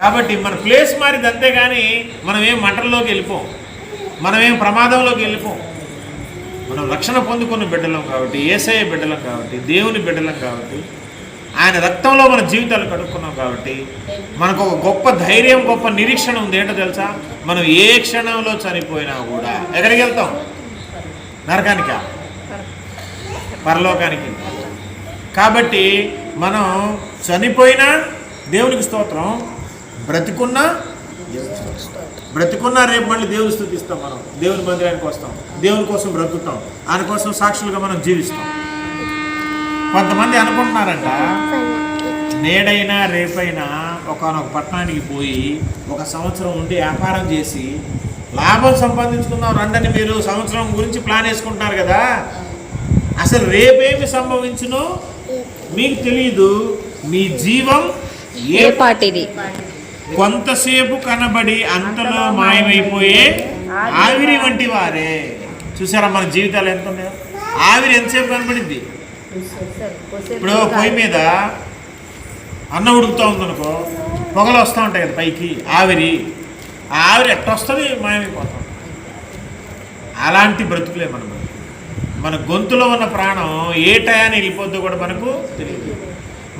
కాబట్టి మన ప్లేస్ మారింది అంతేగాని మనం ఏం మంటల్లోకి వెళ్ళిపోం, మనం ఏం ప్రమాదంలోకి వెళ్ళిపోం. మనం రక్షణ పొందుకున్న బిడ్డలం కాబట్టి, యేసయ్య బిడ్డలం కాబట్టి, దేవుని బిడ్డలం కాబట్టి, ఆయన రక్తంలో మన జీవితాలు కడుక్కున్నాం కాబట్టి మనకు ఒక గొప్ప ధైర్యం, గొప్ప నిరీక్షణ ఉంది. ఏంటో తెలుసా? మనం ఏ క్షణంలో చనిపోయినా కూడా ఎక్కడికి వెళ్తాం? నరకానికా? పరలోకానికి. కాబట్టి మనం చనిపోయినా దేవునికి స్తోత్రం, బ్రతికున్నా రేపు మళ్ళీ దేవుని స్తుతిస్తాం. మనం దేవుని మందిరానికి వస్తాం, దేవుని కోసం బ్రతుకుతాం, ఆయన కోసం సాక్షులుగా మనం జీవిస్తాం. కొంతమంది అనుకుంటున్నారంట, నేడైనా రేపైనా ఒకనొక పట్టణానికి పోయి 1 సంవత్సరం ఉండి వ్యాపారం చేసి లాభం సంపాదించుకుందాం రండని మీరు సంవత్సరం గురించి ప్లాన్ వేసుకుంటున్నారు కదా. అసలు రేపేమి సంభవించునో మీకు తెలియదు. మీ జీవం ఏ పాటిది? కొంతసేపు కనబడి అంతలో మాయమైపోయే ఆవిరి వంటి వారే. చూసారా మన జీవితాలు ఎంత ఉన్నాయో? ఆవిరి ఎంతసేపు కనబడింది? ఇప్పుడు పొయ్యి మీద అన్నం ఉడుకుతూ ఉందనుకో, పొగలు వస్తూ ఉంటాయి కదా పైకి, ఆవిరి. ఆ ఆవిరి ఎట్ట వస్తుంది? మాయమైపోతాం. అలాంటి బ్రతుకులే మన బ్రతుకు. మన గొంతులో ఉన్న ప్రాణం ఏ టయాన్ని వెళ్ళిపోద్దో కూడా మనకు తెలియదు.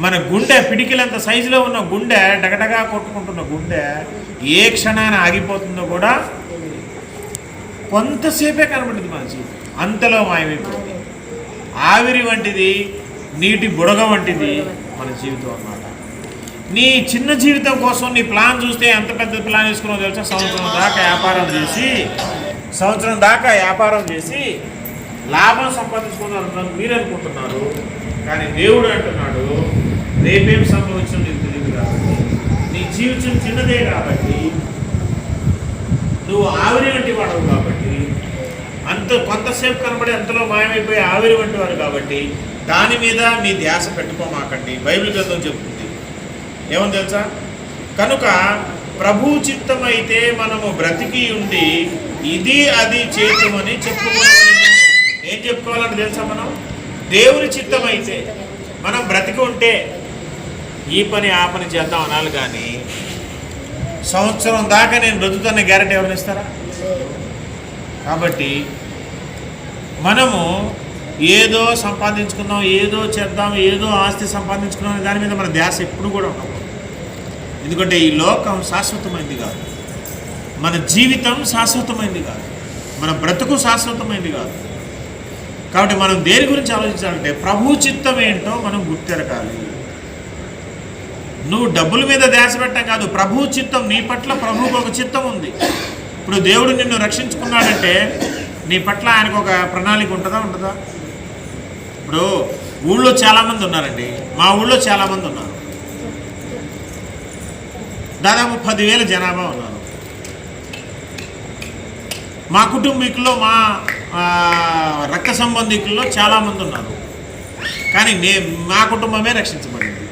మన గుండె పిడికిలంత సైజులో ఉన్న గుండె, డగడగా కొట్టుకుంటున్న గుండె ఏ క్షణాన్ని ఆగిపోతుందో కూడా కొంతసేపే కనబడింది మన జీవితం, అంతలో మాయమైపోతుంది. ఆవిరి వంటిది, నీటి బుడగ వంటిది మన జీవితం అన్నమాట. నీ చిన్న జీవితం కోసం నీ ప్లాన్ చూస్తే ఎంత పెద్ద ప్లాన్ వేసుకున్నావు తెలుసా? సంవత్సరం దాకా వ్యాపారం చేసి లాభం సంపాదించుకున్నారు మీరు అనుకుంటున్నారు. కానీ దేవుడు అంటున్నాడు, రేపేం సంభవించడం నీకు తెలియదు కాబట్టి, నీ జీవితం చిన్నదే కాబట్టి, నువ్వు ఆవిరి వంటి వాడవు కాబట్టి, కొంతసేపు కనబడి అంతలో మాయమైపోయి ఆవిరి వంటి వాడు కాబట్టి దాని మీద మీ ధ్యాస పెట్టుకోమాకండి. బైబిల్ గ్రంథం చెప్తుంది. ఏమని తెలుసా? కనుక ప్రభు చిత్తం అయితే మనము బ్రతికి ఉండి ఇది అది చేతుమని చెప్పుకోవాలి. ఏం చెప్పుకోవాలని తెలుసా? మనం దేవుని చిత్తం అయితే మనం బ్రతికి ఉంటే ఈ పని ఆ పని చేద్దాం అనాలి. కానీ సంవత్సరం దాకా నేను బ్రతుకుతున్న గ్యారెంటీ ఎవరిని ఇస్తారా? కాబట్టి మనము ఏదో సంపాదించుకుందాం, ఏదో చేద్దాం, ఏదో ఆస్తి సంపాదించుకున్నాం, దాని మీద మన ధ్యాస ఎప్పుడు కూడా ఉండదు. ఎందుకంటే ఈ లోకం శాశ్వతమైంది కాదు, మన జీవితం శాశ్వతమైంది కాదు, మన బ్రతుకు శాశ్వతమైంది కాదు. కాబట్టి మనం దేని గురించి ఆలోచించాలంటే ప్రభు చిత్తం ఏంటో మనం గుర్తెరగాలి. నువ్వు డబ్బుల మీద ధ్యాస పెట్టడం కాదు, ప్రభు చిత్తం నీ పట్ల ప్రభువుకు ఒక చిత్తం ఉంది. ఇప్పుడు దేవుడు నిన్ను రక్షించుకున్నాడంటే నీ పట్ల ఆయనకు ఒక ప్రణాళిక ఉండదా? ఇప్పుడు ఊళ్ళో చాలామంది ఉన్నారండి, మా ఊళ్ళో చాలామంది ఉన్నారు, దాదాపు 10,000 జనాభా ఉన్నారు. మా కుటుంబీకుల్లో, మా రక్త సంబంధికుల్లో చాలామంది ఉన్నారు. కానీ మా కుటుంబమే రక్షించబడింది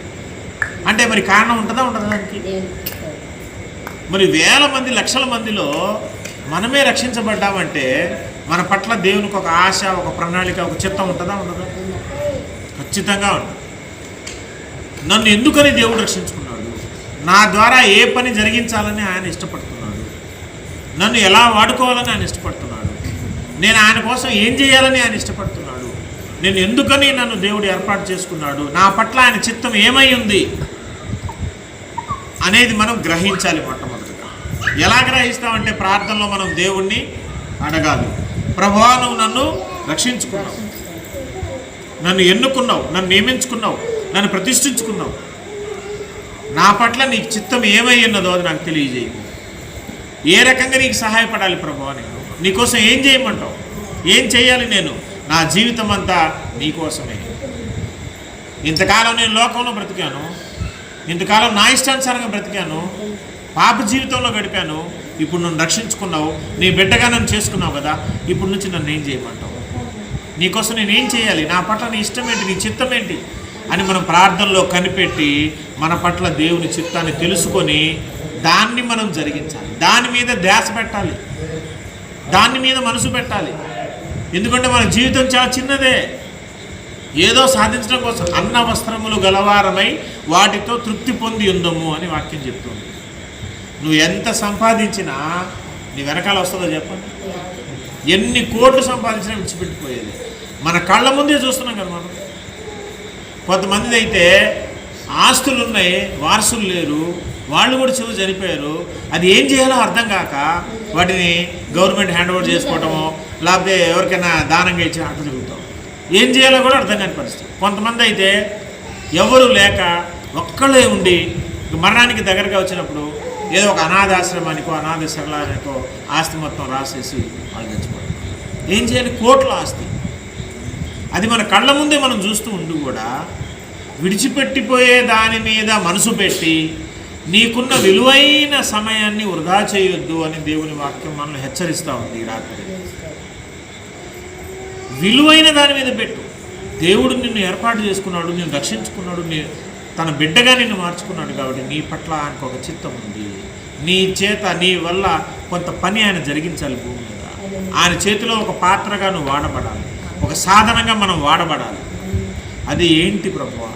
అంటే మరి కారణం ఉండదా దానికి? మరి వేల మంది, లక్షల మందిలో మనమే రక్షించబడ్డామంటే మన పట్ల దేవునికి ఒక ఆశ, ఒక ప్రణాళిక, ఒక చిత్తం ఉండదా? ఖచ్చితంగా ఉంటుంది. నన్ను ఎందుకని దేవుడు రక్షించుకున్నాడు, నా ద్వారా ఏ పని జరిగించాలని ఆయన ఇష్టపడుతున్నాడు, నన్ను ఎలా వాడుకోవాలని ఆయన ఇష్టపడుతున్నాడు, నేను ఆయన కోసం ఏం చేయాలని ఆయన ఇష్టపడుతున్నాడు, నేను ఎందుకని నన్ను దేవుడు ఏర్పాటు చేసుకున్నాడు, నా పట్ల ఆయన చిత్తం ఏమై ఉంది అనేది మనం గ్రహించాలి. మొట్టమొదటిగా ఎలా గ్రహిస్తామంటే ప్రార్థనలో మనం దేవుణ్ణి అడగాలి. ప్రభువా, నువ్వు నన్ను రక్షించుకున్నావు, నన్ను ఎన్నుకున్నావు, నన్ను నియమించుకున్నావు, నన్ను ప్రతిష్ఠించుకున్నావు, నా పట్ల నీకు చిత్తం ఏమై ఉన్నదో అది నాకు తెలియజేయి. ఏ రకంగా నీకు సహాయపడాలి ప్రభువా, నేను నీకోసం ఏం చేయమంటావు, ఏం చేయాలి, నేను నా జీవితం అంతా నీకోసమే. ఇంతకాలం నేను లోకంలో బ్రతికాను, ఇంతకాలం నా ఇష్టానుసారంగా బ్రతికాను, పాప జీవితంలో గడిపాను. ఇప్పుడు నన్ను రక్షించుకున్నావు, నీ బిడ్డగా నన్ను చేసుకున్నావు కదా, ఇప్పుడు నుంచి నన్ను ఏం చేయమంటావు, నీకోసం నేను ఏం చేయాలి, నా పట్ల నీ ఇష్టం ఏంటి, నీ చిత్తం ఏంటి అని మనం ప్రార్థనలో కనిపెట్టి మన పట్ల దేవుని చిత్తాన్ని తెలుసుకొని దాన్ని మనం జరిగించాలి. దాని మీద ధ్యాస పెట్టాలి, దాని మీద మనసు పెట్టాలి. ఎందుకంటే మన జీవితం చాలా చిన్నదే. ఏదో సాధించడం కోసం అన్న వస్త్రములు గలవారమై వాటితో తృప్తి పొంది ఉందము అని వాక్యం చెప్తుంది. నువ్వు ఎంత సంపాదించినా నీ వెనకాల వస్తుందో చెప్పండి. ఎన్ని కోట్లు సంపాదించినా విడిచిపెట్టిపోయేది. మన కళ్ళ ముందే చూస్తున్నాం కదా మనం. కొంతమంది అయితే ఆస్తులు ఉన్నాయి, వారసులు లేరు, వాళ్ళు కూడా చివరి చనిపోయారు. అది ఏం చేయాలో అర్థం కాక వాటిని గవర్నమెంట్ హ్యాండ్ ఓవర్ చేసుకోవటమో లేకపోతే ఎవరికైనా దానంగా ఇచ్చి అట్లా జరుగుతాం. ఏం చేయాలో కూడా అర్థం కాని పరిస్థితి. కొంతమంది అయితే ఎవరు లేక ఒక్కళ్ళే ఉండి మరణానికి దగ్గరగా వచ్చినప్పుడు ఏదో ఒక అనాథాశ్రమానికో అనాథ శరణానికో ఆస్తి మొత్తం రాసేసి వాళ్ళు చచ్చిపోతారు. ఏం చేయాలి? కోట్ల ఆస్తి. అది మన కళ్ళ ముందే మనం చూస్తూ ఉండి కూడా విడిచిపెట్టిపోయే దాని మీద మనసు పెట్టి నీకున్న విలువైన సమయాన్ని వృధా చేయొద్దు అని దేవుని వాక్యం మనల్ని హెచ్చరిస్తూ ఉంది. ఈ రాత్రి విలువైన దాని మీద పెట్టు. దేవుడు నిన్ను ఏర్పాటు చేసుకున్నాడు, నిన్ను రక్షించుకున్నాడు, తన బిడ్డగా నిన్ను మార్చుకున్నాడు. కాబట్టి నీ పట్ల ఆయనకు ఒక చిత్తం ఉంది. నీ చేత నీ వల్ల కొంత పని ఆయన జరిగించాలి భూమి మీద. ఆయన చేతిలో ఒక పాత్రగా నువ్వు వాడబడాలి, ఒక సాధనంగా మనం వాడబడాలి. అది ఏంటి ప్రభువా,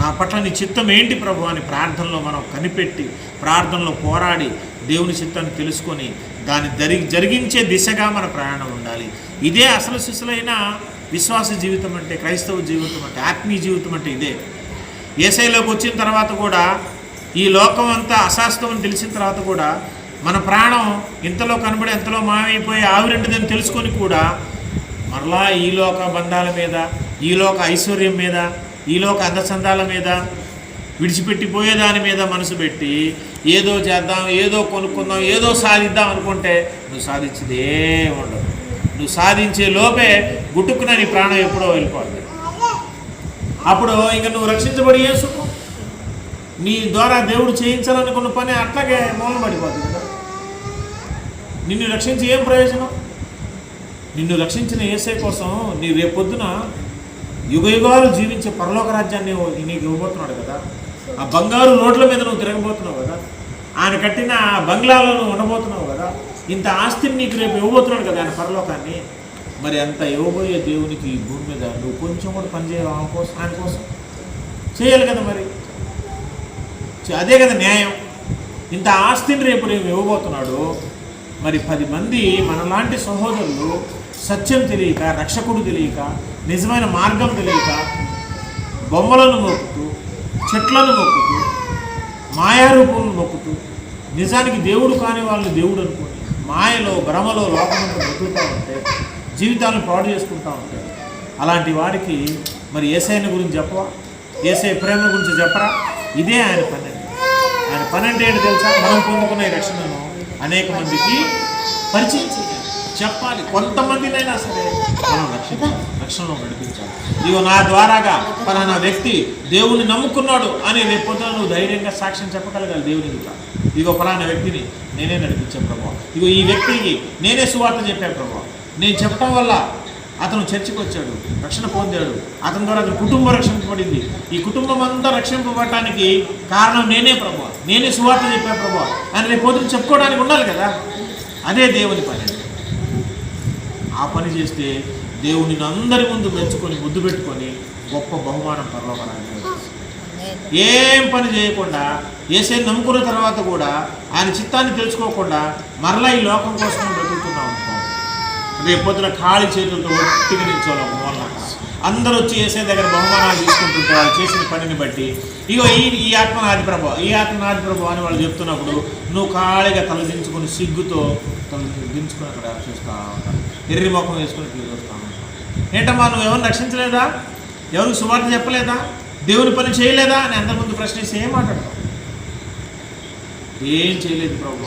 నా పట్ల నీ చిత్తం ఏంటి ప్రభు అని ప్రార్థనలో మనం కనిపెట్టి ప్రార్థనలో పోరాడి దేవుని చిత్తాన్ని తెలుసుకొని దాన్ని జరిగించే దిశగా మన ప్రయాణం ఉండాలి. ఇదే అసలు శిశులైన విశ్వాస జీవితం అంటే, క్రైస్తవ జీవితం అంటే, ఆత్మీయ జీవితం అంటే ఇదే. యేసయ్యలోకి వచ్చిన తర్వాత కూడా ఈ లోకం అంతా అశాస్త్రం అని తెలిసిన తర్వాత కూడా మన ప్రాణం ఇంతలో కనబడి ఎంతలో మాయమైపోయి ఆవిరింటిదని తెలుసుకొని కూడా మరలా ఈ లోక బంధాల మీద, ఈ లోక ఐశ్వర్యం మీద, ఈ లోక అందచందాల మీద విడిచిపెట్టిపోయే దాని మీద మనసు పెట్టి ఏదో చేద్దాం, ఏదో కొనుక్కుందాం, ఏదో సాధిద్దాం అనుకుంటే నువ్వు సాధించేది ఏం ఉండదు. నువ్వు సాధించే లోపే గుట్టుకున్న నీ ప్రాణం ఎప్పుడో వెళ్ళిపోతుంది. అప్పుడు ఇంక నువ్వు రక్షించబడి యేసు నీ ద్వారా దేవుడు చేయించాలనుకున్న పని అట్లాగే మూలం పడిపోతుంది కదా. నిన్ను రక్షించి ఏం ప్రయోజనం? నిన్ను రక్షించిన యేసే కోసం నీ రేపొద్దున యుగయుగాలు జీవించే పరలోక రాజ్యాన్ని నీకు ఇవ్వబోతున్నాడు కదా. ఆ బంగారు రోడ్ల మీద నువ్వు తిరగబోతున్నావు కదా. ఆయన కట్టిన బంగ్లాలో నువ్వు ఉండబోతున్నావు కదా. ఇంత ఆస్తిని నీకు రేపు ఇవ్వబోతున్నాడు కదా ఆయన పరలోకాన్ని. మరి అంత ఇవ్వబోయే దేవునికి ఈ భూమి మీద నువ్వు కొంచెం కూడా పనిచేయాలి ఆయన కోసం చేయాలి కదా. మరి అదే కదా న్యాయం. ఇంత ఆస్తిని రేపు ఇవ్వబోతున్నాడు. మరి 10 మంది మనలాంటి సహోదరులు సత్యం తెలియక, రక్షకుడు తెలియక, నిజమైన మార్గం తెలియక బొమ్మలను మొక్కుతూ, చెట్లను మొక్కుతూ, మాయారూపంలో మొక్కుతూ, నిజానికి దేవుడు కాని వాళ్ళని దేవుడు అనుకోని మాయలో భ్రమలో లోకంలో బతుకుతూ ఉంటే, జీవితాలను పాడు చేసుకుంటూ ఉంటాయి. అలాంటి వారికి మరి యేసయ్యని గురించి చెప్పవా? యేసయ్య ప్రేమ గురించి చెప్పరా? ఇదే ఆయన పని. ఆయన పని అంటే ఏంటి తెలుసా? మనం పొందుకున్న ఈ రక్షణను అనేక మందికి పరిచయం చేయాలి, చెప్పాలి. కొంతమందినైనా సరే మనం రక్షించాలి, రక్షణలో నడిపించాలి. ఇగో నా ద్వారాగా పలానా వ్యక్తి దేవుని నమ్ముకున్నాడు అని రేపొద్దున నువ్వు ధైర్యంగా సాక్ష్యం చెప్పగలగాలి దేవుని ఎదుట. ఇగో పలానా వ్యక్తిని నేనే నడిపించాను ప్రభావ, ఇగో ఈ వ్యక్తికి నేనే సువార్త చెప్పాను ప్రభావ, నేను చెప్పడం వల్ల అతను చర్చికి వచ్చాడు, రక్షణ పొందాడు, అతని ద్వారా అతని కుటుంబం రక్షింపబడింది, ఈ కుటుంబం అంతా రక్షింపబడటానికి కారణం నేనే ప్రభావ, నేనే సువార్త చెప్పాను ప్రభావ అని రేపు పొద్దున చెప్పుకోవడానికి ఉండాలి కదా. అదే దేవుని పని. ఆ పని చేస్తే దేవుని అందరి ముందు మెచ్చుకొని ముద్దు పెట్టుకొని గొప్ప బహుమానం పరలోక రాజ్యంలో. ఏం పని చేయకుండా యేసయ్యను నమ్ముకున్న తర్వాత కూడా ఆయన చిత్తాన్ని తెలుసుకోకుండా మరలా ఈ లోకం కోసం బ్రతుకుతున్నాం అనుకో, రేపు పొద్దున ఖాళీ చేతులతో ఒట్టిగా నిల్చోవాలి మూలన. అందరూ వచ్చి యేసయ్య దగ్గర బహుమానాలు తీసుకుంటుంటే వాళ్ళు చేసిన పనిని బట్టి ఇగో ఈ ఆత్మ నాది ప్రభు, ఈ ఆత్మ నాది ప్రభు అని వాళ్ళు చెప్తున్నప్పుడు నువ్వు ఖాళీగా తలదించుకొని సిగ్గుతో దించుకొని అక్కడ చూస్తూ ఉంటాను, ఎర్రి ముఖం వేసుకొని చూస్తూ ఉంటాను. ఏంటమ్మా నువ్వు ఎవరిని రక్షించలేదా, ఎవరికి సువార్త చెప్పలేదా, దేవుని పని చేయలేదా అని అందరి ముందు ప్రశ్నిస్తే ఏం మాట్లాడతావు? ఏం చేయలేదు ప్రభు,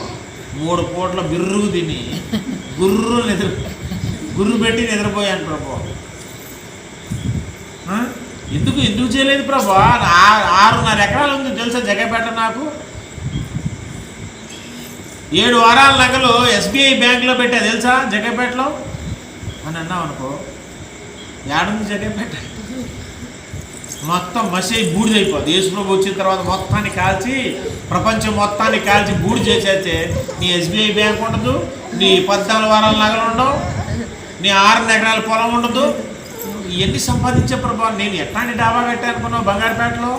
3 పూట్ల బిర్రుగు తిని గుర్రు పెట్టి నిద్రపోయాను ప్రభు. ఎందుకు చేయలేదు ప్రభు? 6.5 ఎకరాలు ఉంది తెలుసా జగపేట, నాకు 7 వారాల నగలు SBI బ్యాంకులో పెట్టా తెలుసా జగపేటలో అని అన్నావు అనుకో, ఏడుంది జగపేట? మొత్తం మసి బూడిదైపోద్ది. యేసుప్రభు వచ్చిన తర్వాత మొత్తాన్ని కాల్చి, ప్రపంచం మొత్తాన్ని కాల్చి బూడి చేసేస్తే నీ SBI బ్యాంక్ ఉండదు, నీ 14 వారాల నగలు ఉండవు, నీ 6 ఎకరాల పొలం ఉండదు. ఇవన్నీ సంపాదించే ప్రభావ. నేను ఎట్లాంటి డాబా కట్టా అనుకున్నావు బంగారుపేటలో?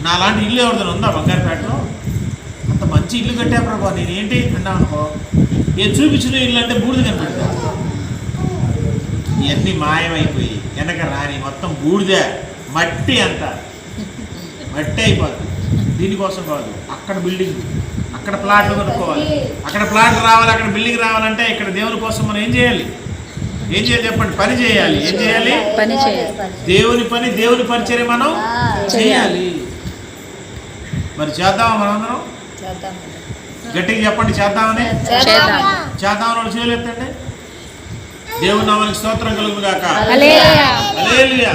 నా లాంటి ఇల్లు ఎవరిదైనా ఉందా బంగారుపేటలో? అంత మంచి ఇల్లు కట్టా ప్రభా, నేను ఏంటి అన్నావు అనుకో, చూపించిన ఇల్లు అంటే బూడిద కనపడతా, ఇవన్నీ మాయమైపోయి వెనక రాని మొత్తం బూడిద మట్టి అంతా మట్టి అయిపోతుంది. దీనికోసం కాదు, అక్కడ బిల్డింగ్, అక్కడ ప్లాట్లు కొనుక్కోవాలి, అక్కడ ప్లాట్ రావాలి, అక్కడ బిల్డింగ్ రావాలంటే ఇక్కడ దేవుని కోసం మనం ఏం చేయాలి చెప్పండి? పని చేయాలి. ఏం చేయాలి? పని చేయాలి. దేవుని పని, దేవుని పరిచర్య మనం చేయాలి. మరి చేద్దామా మనం అందరం? గట్టిగా చెప్పండి, చేద్దామని. చేద్దామని చేయలేదండి. దేవుని నామానికి స్తోత్రం కలుగును గాక. హల్లెలూయా. హల్లెలూయా.